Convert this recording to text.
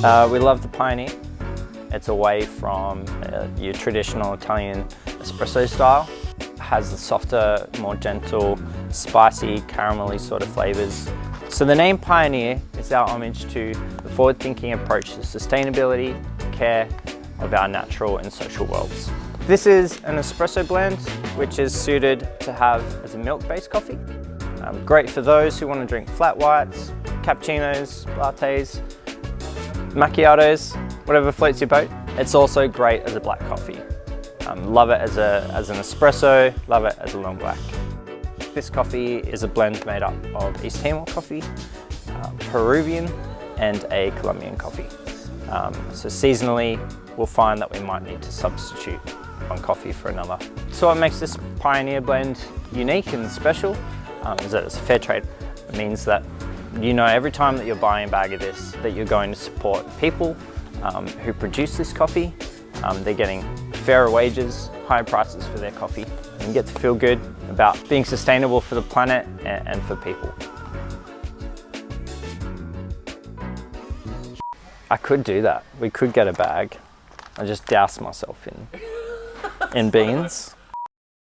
We love the Pioneer. It's away from your traditional Italian espresso style. It has the softer, more gentle, spicy, caramelly sort of flavours. So the name Pioneer is our homage to the forward-thinking approach to sustainability, care of our natural and social worlds. This is an espresso blend which is suited to have as a milk-based coffee. Great for those who want to drink flat whites, cappuccinos, lattes, macchiatos, whatever floats your boat. It's also great as a black coffee. Love it as an espresso, love it as a long black. This coffee is a blend made up of East Timor coffee, Peruvian and a Colombian coffee. So seasonally, we'll find that we might need to substitute one coffee for another. So what makes this Pioneer blend unique and special is that it's fair trade. It means that you know every time that you're buying a bag of this that you're going to support people who produce this coffee. They're getting fairer wages, higher prices for their coffee, and you get to feel good about being sustainable for the planet and for people. I could do that. We could get a bag. I just douse myself in beans.